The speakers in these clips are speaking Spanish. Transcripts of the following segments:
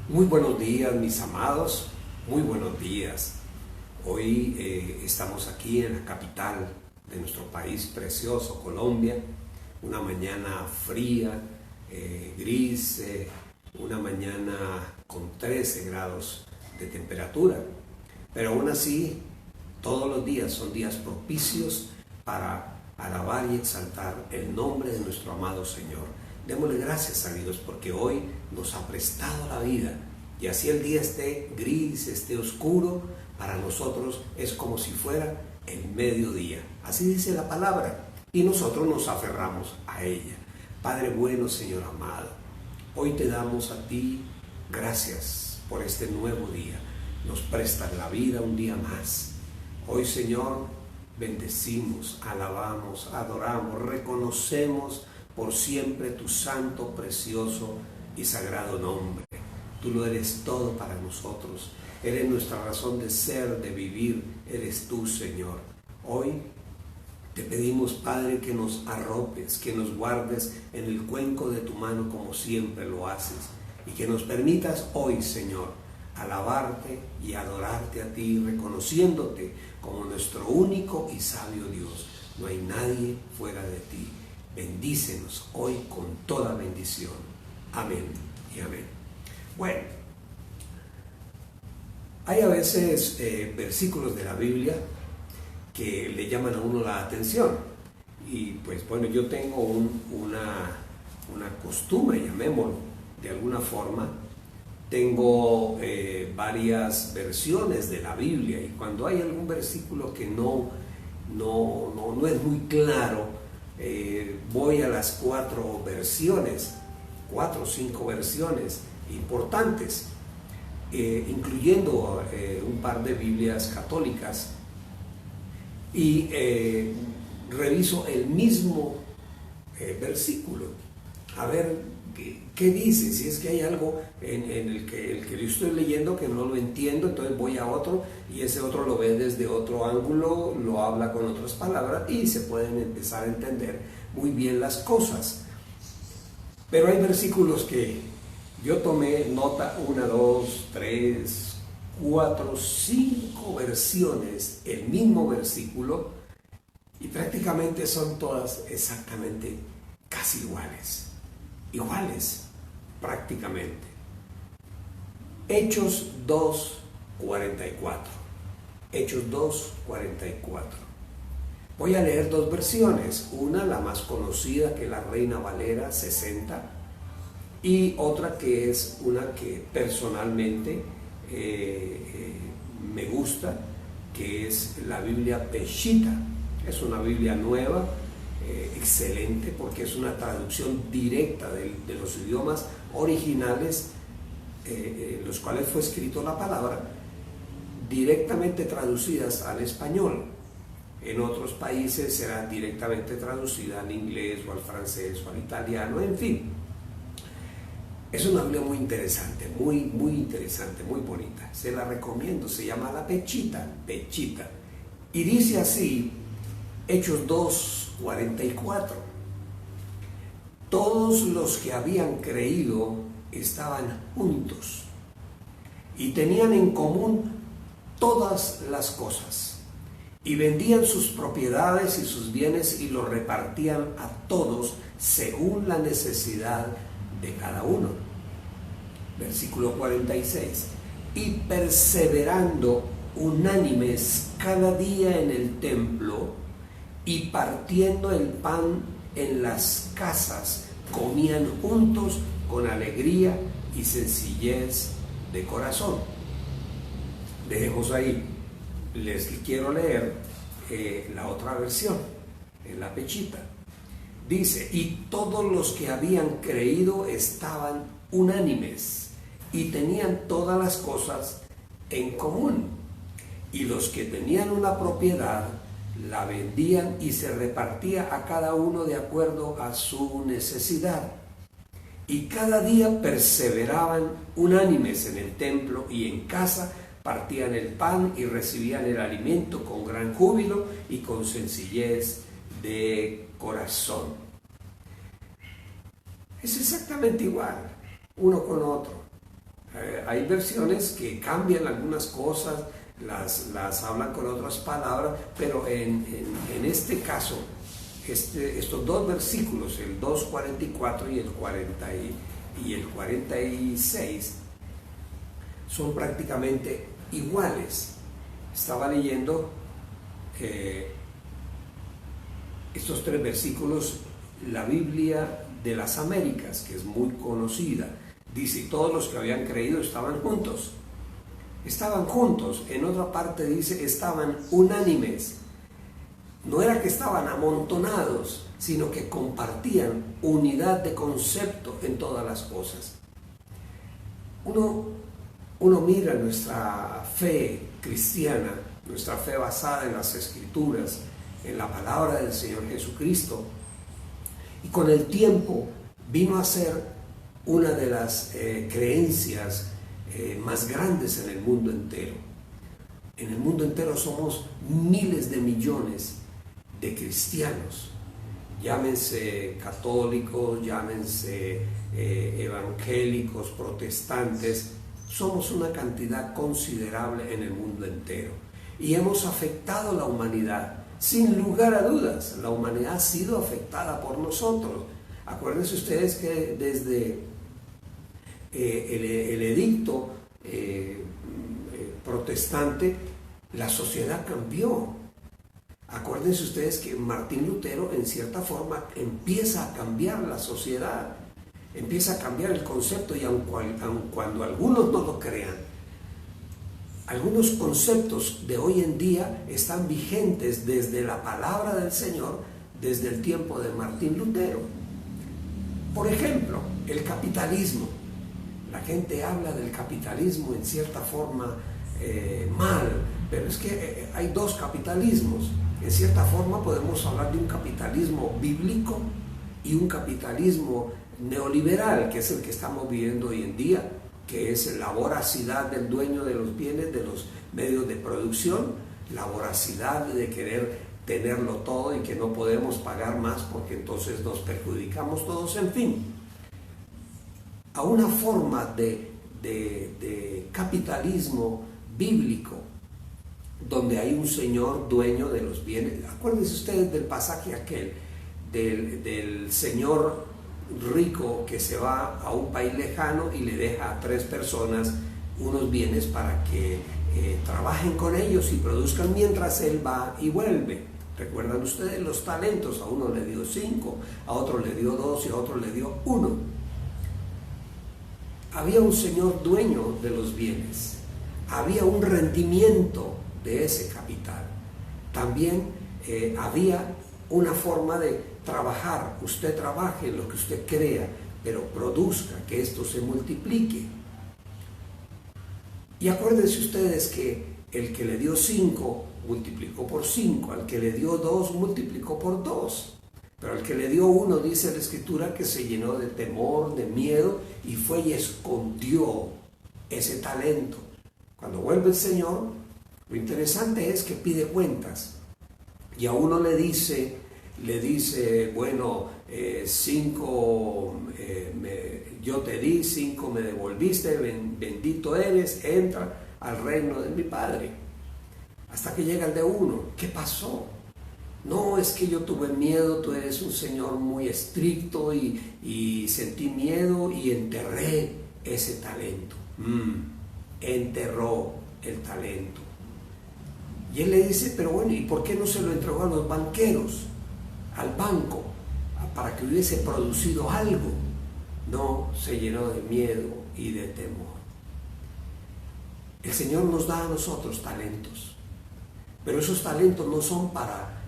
Muy buenos días, mis amados, muy buenos días. Hoy estamos aquí en la capital de nuestro país precioso, Colombia. Una mañana fría, gris, una mañana con 13 grados de temperatura. Pero aún así, todos los días son días propicios para alabar y exaltar el nombre de nuestro amado Señor. Démosle gracias a Dios porque hoy nos ha prestado la vida, y así el día esté gris, esté oscuro, para nosotros es como si fuera el mediodía. Así dice la palabra y nosotros nos aferramos a ella. Padre bueno, Señor amado, hoy te damos a ti gracias por este nuevo día. Nos prestas la vida un día más. Hoy, Señor, bendecimos, alabamos, adoramos, reconocemos por siempre tu santo, precioso y sagrado nombre. Tú lo eres todo para nosotros. Eres nuestra razón de ser, de vivir. Eres tú, Señor. Hoy te pedimos, Padre, que nos arropes, que nos guardes en el cuenco de tu mano como siempre lo haces, y que nos permitas hoy, Señor, alabarte y adorarte a ti, reconociéndote como nuestro único y sabio Dios. No hay nadie fuera de ti. Bendícenos hoy con toda bendición. Amén y amén. Bueno, hay a veces versículos de la Biblia que le llaman a uno la atención. Y pues bueno, yo tengo una costumbre, llamémoslo de alguna forma. Tengo varias versiones de la Biblia, y cuando hay algún versículo que no es muy claro, voy a las 4 o 5 versiones importantes, incluyendo un par de Biblias católicas, y reviso el mismo versículo, a ver qué dice. Si es que hay algo en el que yo estoy leyendo que no lo entiendo, entonces voy a otro, y ese otro lo ve desde otro ángulo, lo habla con otras palabras, y se pueden empezar a entender muy bien las cosas. Pero hay versículos que yo tomé nota: 1, 2, 3, 4, 5 versiones, el mismo versículo, y prácticamente son todas exactamente casi iguales prácticamente. Hechos 2:44. Hechos 2:44. Voy a leer 2 versiones, una la más conocida, que es la Reina Valera 60, y otra que es una que personalmente me gusta, que es la Biblia Peshitta. Es una Biblia nueva, excelente, porque es una traducción directa de los idiomas originales en los cuales fue escrito la palabra, directamente traducidas al español. En otros países será directamente traducida al inglés o al francés o al italiano, en fin. Es una Biblia muy interesante, muy interesante, muy bonita. Se la recomiendo, se llama la Peshitta. Y dice así, Hechos 2:44. Todos los que habían creído estaban juntos y tenían en común todas las cosas, y vendían sus propiedades y sus bienes y los repartían a todos según la necesidad de cada uno. Versículo 46. Y perseverando unánimes cada día en el templo y partiendo el pan en las casas, comían juntos con alegría y sencillez de corazón. Dejemos ahí. Les quiero leer la otra versión, en la Peshitta. Dice: y todos los que habían creído estaban unánimes y tenían todas las cosas en común, y los que tenían una propiedad la vendían y se repartía a cada uno de acuerdo a su necesidad. Y cada día perseveraban unánimes en el templo y en casa, partían el pan y recibían el alimento con gran júbilo y con sencillez de corazón. Es exactamente igual, uno con otro. Hay versiones que cambian algunas cosas, las hablan con otras palabras, pero en este caso, estos dos versículos, el 2:44 y el 46, son prácticamente iguales. Estaba leyendo estos tres versículos, la Biblia de las Américas, que es muy conocida, dice: y todos los que habían creído estaban juntos. Estaban juntos. En otra parte dice: estaban unánimes. No era que estaban amontonados, sino que compartían unidad de concepto en todas las cosas. Uno mira nuestra fe cristiana, nuestra fe basada en las Escrituras, en la palabra del Señor Jesucristo, y con el tiempo vino a ser una de las creencias más grandes en el mundo entero. En el mundo entero somos miles de millones de cristianos, llámense católicos, llámense evangélicos, protestantes. Somos una cantidad considerable en el mundo entero y hemos afectado a la humanidad. Sin lugar a dudas, la humanidad ha sido afectada por nosotros. Acuérdense ustedes que desde el edicto protestante, la sociedad cambió. Acuérdense ustedes que Martín Lutero, en cierta forma, empieza a cambiar la sociedad, empieza a cambiar el concepto, y aun cuando algunos no lo crean, algunos conceptos de hoy en día están vigentes desde la palabra del Señor, desde el tiempo de Martín Lutero. Por ejemplo, el capitalismo. La gente habla del capitalismo en cierta forma mal, pero es que hay dos capitalismos. En cierta forma podemos hablar de un capitalismo bíblico y un capitalismo neoliberal, que es el que estamos viviendo hoy en día, que es la voracidad del dueño de los bienes, de los medios de producción, la voracidad de querer tenerlo todo y que no podemos pagar más porque entonces nos perjudicamos todos, en fin. A una forma de capitalismo bíblico, donde hay un señor dueño de los bienes. Acuérdense ustedes del pasaje aquel, del señor rico que se va a un país lejano y le deja a 3 personas unos bienes para que trabajen con ellos y produzcan mientras él va y vuelve. ¿Recuerdan ustedes los talentos? A uno le dio 5, a otro le dio 2 y a otro le dio 1. Había un señor dueño de los bienes, había un rendimiento de ese capital. También había una forma de trabajar. Usted trabaje en lo que usted crea, pero produzca, que esto se multiplique. Y acuérdense ustedes que el que le dio 5 multiplicó por 5, al que le dio 2 multiplicó por 2, pero al que le dio 1, dice la Escritura, que se llenó de temor, de miedo, y fue y escondió ese talento. Cuando vuelve el Señor, lo interesante es que pide cuentas, y a uno le dice, bueno, 5 yo te di, 5 me devolviste, bendito eres, entra al reino de mi Padre. Hasta que llega el de 1, ¿qué pasó? No, es que yo tuve miedo, tú eres un Señor muy estricto y sentí miedo y enterré ese talento. Enterró el talento. Y él le dice, pero bueno, ¿y por qué no se lo entregó a los banqueros, al banco, para que hubiese producido algo? No, se llenó de miedo y de temor. El Señor nos da a nosotros talentos, pero esos talentos no son para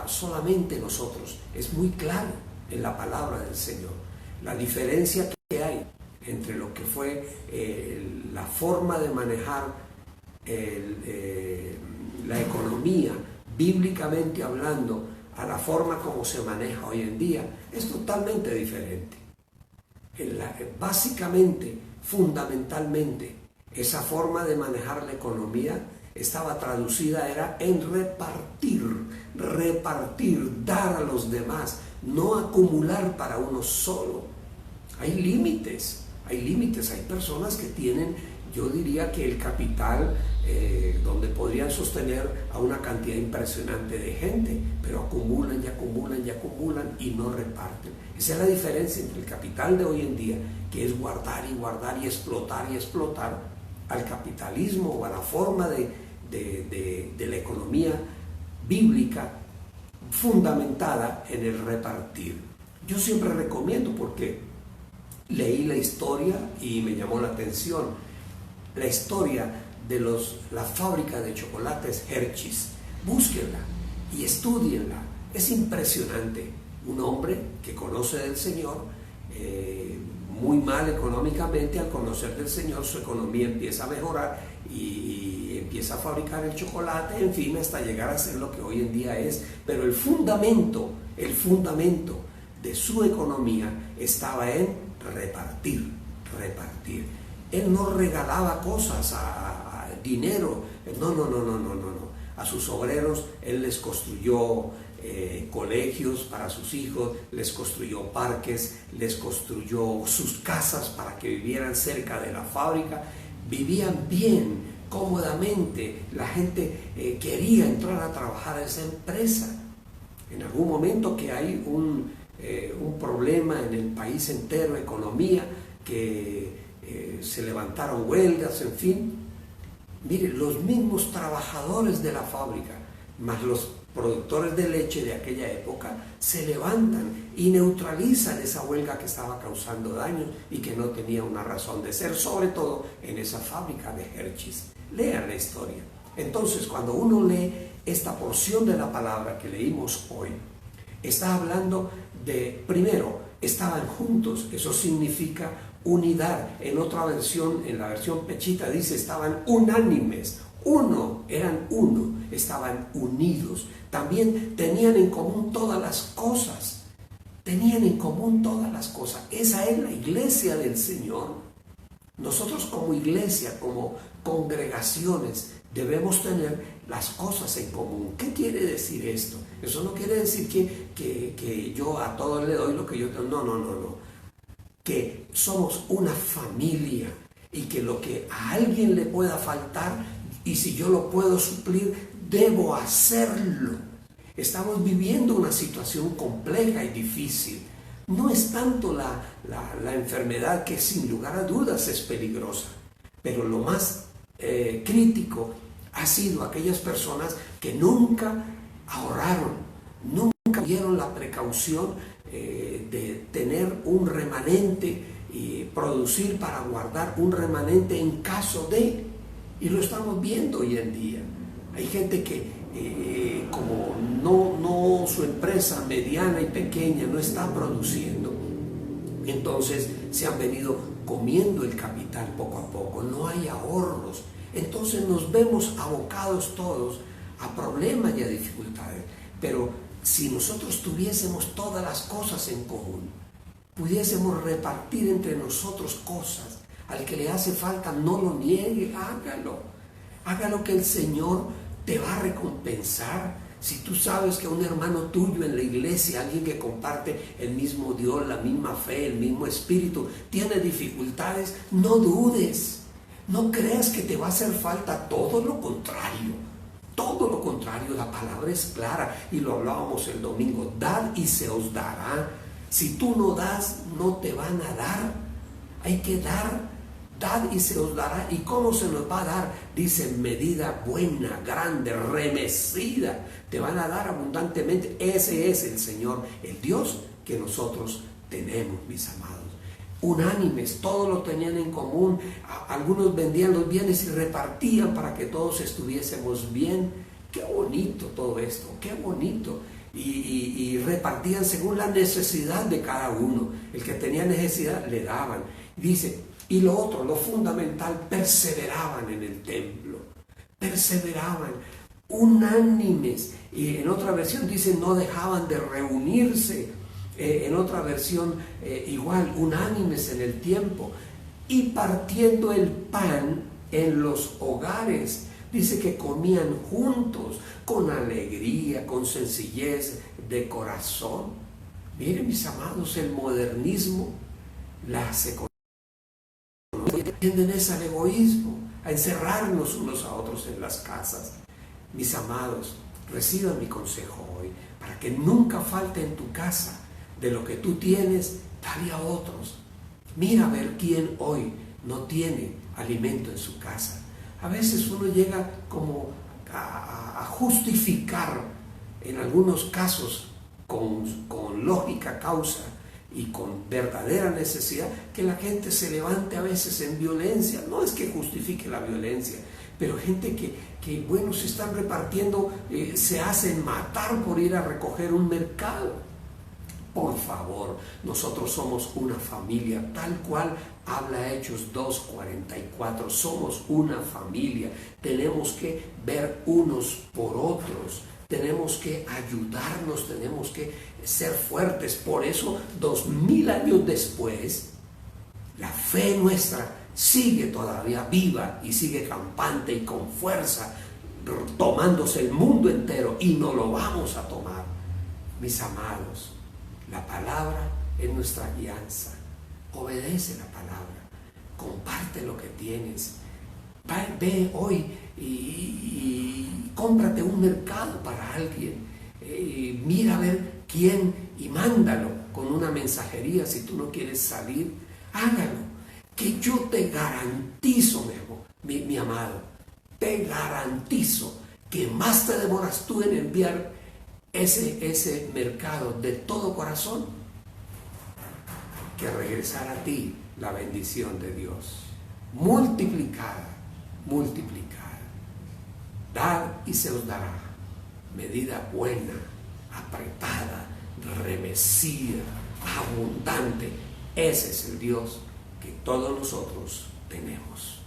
solamente nosotros. Es muy claro en la palabra del Señor la diferencia que hay entre lo que fue la forma de manejar la economía, bíblicamente hablando, a la forma como se maneja hoy en día. Es totalmente diferente. Básicamente, fundamentalmente, esa forma de manejar la economía estaba traducida, era en repartir, dar a los demás, no acumular para uno solo. Hay límites hay límites, hay personas que tienen, yo diría que el capital donde podrían sostener a una cantidad impresionante de gente, pero acumulan y acumulan y acumulan y no reparten. Esa es la diferencia entre el capital de hoy en día, que es guardar y guardar y explotar, al capitalismo o a la forma de la economía bíblica fundamentada en el repartir. Yo siempre recomiendo, porque leí la historia y me llamó la atención, la historia de la fábrica de chocolates Hershey's. Búsquenla y estudienla. Es impresionante. Un hombre que conoce del Señor, muy mal económicamente, al conocer del Señor su economía empieza a mejorar y empieza a fabricar el chocolate, en fin, hasta llegar a ser lo que hoy en día es. Pero el fundamento de su economía estaba en repartir. Él no regalaba cosas, dinero, no. A sus obreros él les construyó colegios para sus hijos, les construyó parques, les construyó sus casas para que vivieran cerca de la fábrica, vivían bien, cómodamente, la gente quería entrar a trabajar a esa empresa. En algún momento que hay un problema en el país entero, economía, que se levantaron huelgas, en fin. Mire, los mismos trabajadores de la fábrica, más los productores de leche de aquella época, se levantan y neutralizan esa huelga que estaba causando daños y que no tenía una razón de ser, sobre todo en esa fábrica de Hershey's. Lean la historia. Entonces, cuando uno lee esta porción de la palabra que leímos hoy, está hablando de, primero, estaban juntos, eso significa unidad. En otra versión, en la versión Pechita, dice estaban unánimes, eran uno, estaban unidos. También tenían en común todas las cosas, Esa es la iglesia del Señor. Nosotros como iglesia, como congregaciones, debemos tener las cosas en común. ¿Qué quiere decir esto? Eso no quiere decir que yo a todos le doy lo que yo tengo. No. Que somos una familia y que lo que a alguien le pueda faltar, y si yo lo puedo suplir, debo hacerlo. Estamos viviendo una situación compleja y difícil. No es tanto la enfermedad, que sin lugar a dudas es peligrosa, pero lo más crítico ha sido aquellas personas que nunca ahorraron, nunca dieron la precaución de tener un remanente y producir para guardar un remanente en caso de, y lo estamos viendo hoy en día. Hay gente que como no su empresa mediana y pequeña no está produciendo, entonces se han venido comiendo el capital poco a poco, no hay ahorros, entonces nos vemos abocados todos a problemas y a dificultades. Pero si nosotros tuviésemos todas las cosas en común, pudiésemos repartir entre nosotros cosas, al que le hace falta no lo niegue, hágalo, que el Señor te va a recompensar. Si tú sabes que un hermano tuyo en la iglesia, alguien que comparte el mismo Dios, la misma fe, el mismo espíritu, tiene dificultades, no dudes, no creas que te va a hacer falta, todo lo contrario, la palabra es clara y lo hablábamos el domingo, dad y se os dará. Si tú no das, no te van a dar, hay que dar. Dad y se os dará. ¿Y cómo se nos va a dar? Dice, medida buena, grande, remecida, te van a dar abundantemente. Ese es el Señor, el Dios que nosotros tenemos, mis amados. Unánimes, todos lo tenían en común. Algunos vendían los bienes y repartían para que todos estuviésemos bien. Qué bonito todo esto, qué bonito. Y repartían según la necesidad de cada uno. El que tenía necesidad le daban. Dice, y lo otro, lo fundamental, perseveraban en el templo, perseveraban, unánimes. Y en otra versión dice, no dejaban de reunirse. En otra versión, igual, unánimes en el tiempo. Y partiendo el pan en los hogares. Dice que comían juntos, con alegría, con sencillez de corazón. Miren, mis amados, el modernismo, la Tendencia al egoísmo, a encerrarnos unos a otros en las casas. Mis amados, reciban mi consejo hoy, para que nunca falte en tu casa de lo que tú tienes, dale a otros. Mira a ver quién hoy no tiene alimento en su casa. A veces uno llega como a justificar, en algunos casos con lógica causa y con verdadera necesidad, que la gente se levante a veces en violencia. No es que justifique la violencia, pero gente que bueno, se están repartiendo, se hacen matar por ir a recoger un mercado. Por favor, nosotros somos una familia, tal cual habla Hechos 2:44, somos una familia, tenemos que ver unos por otros, tenemos que ayudarnos, tenemos que ser fuertes. Por eso, 2000 años después, la fe nuestra sigue todavía viva y sigue campante y con fuerza, tomándose el mundo entero, y no lo vamos a tomar. Mis amados, la palabra es nuestra guianza. Obedece la palabra, comparte lo que tienes. Ve hoy y cómprate un mercado para alguien. Mira a ver quién y mándalo con una mensajería. Si tú no quieres salir, hágalo. Que yo te garantizo, mi amado, te garantizo que más te demoras tú en enviar ese mercado de todo corazón que regresar a ti la bendición de Dios multiplicada. Dad y se os dará, medida buena, apretada, remecida, abundante. Ese es el Dios que todos nosotros tenemos.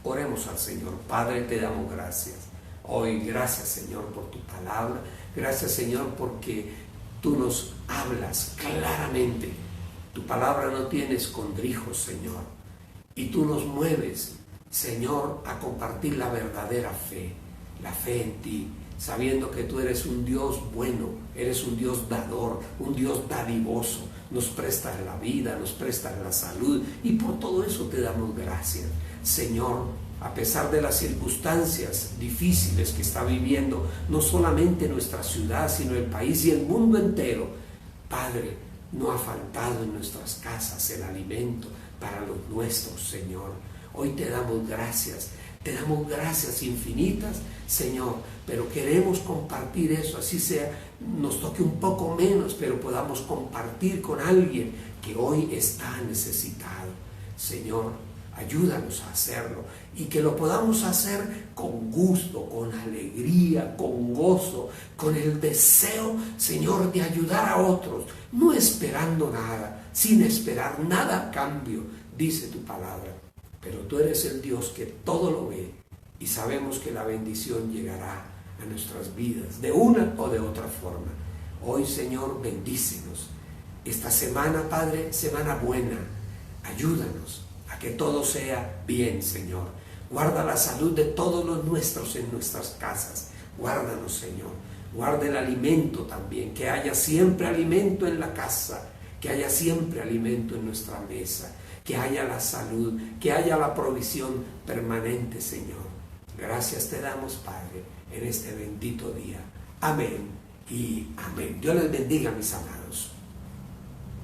Oremos al Señor. Padre, te damos gracias hoy. Gracias, Señor, por tu palabra. Gracias, Señor, porque tú nos hablas claramente. Tu palabra no tiene escondrijos, Señor. Y tú nos mueves, Señor, a compartir la verdadera fe, la fe en ti, sabiendo que tú eres un Dios bueno, eres un Dios dador, un Dios dadivoso. Nos prestas la vida, nos prestas la salud, y por todo eso te damos gracias. Señor, a pesar de las circunstancias difíciles que está viviendo no solamente nuestra ciudad, sino el país y el mundo entero, Padre, no ha faltado en nuestras casas el alimento para los nuestros, Señor. Hoy te damos gracias infinitas, Señor, pero queremos compartir eso, así sea, nos toque un poco menos, pero podamos compartir con alguien que hoy está necesitado. Señor, ayúdanos a hacerlo, y que lo podamos hacer con gusto, con alegría, con gozo, con el deseo, Señor, de ayudar a otros, no esperando nada, sin esperar nada a cambio, dice tu palabra. Pero tú eres el Dios que todo lo ve, y sabemos que la bendición llegará a nuestras vidas de una o de otra forma. Hoy, Señor, bendícenos. Esta semana, Padre, semana buena, ayúdanos a que todo sea bien, Señor. Guarda la salud de todos los nuestros en nuestras casas. Guárdanos, Señor. Guarda el alimento también, que haya siempre alimento en la casa, que haya siempre alimento en nuestra mesa, que haya la salud, que haya la provisión permanente, Señor. Gracias te damos, Padre, en este bendito día. Amén y amén. Dios les bendiga, mis amados.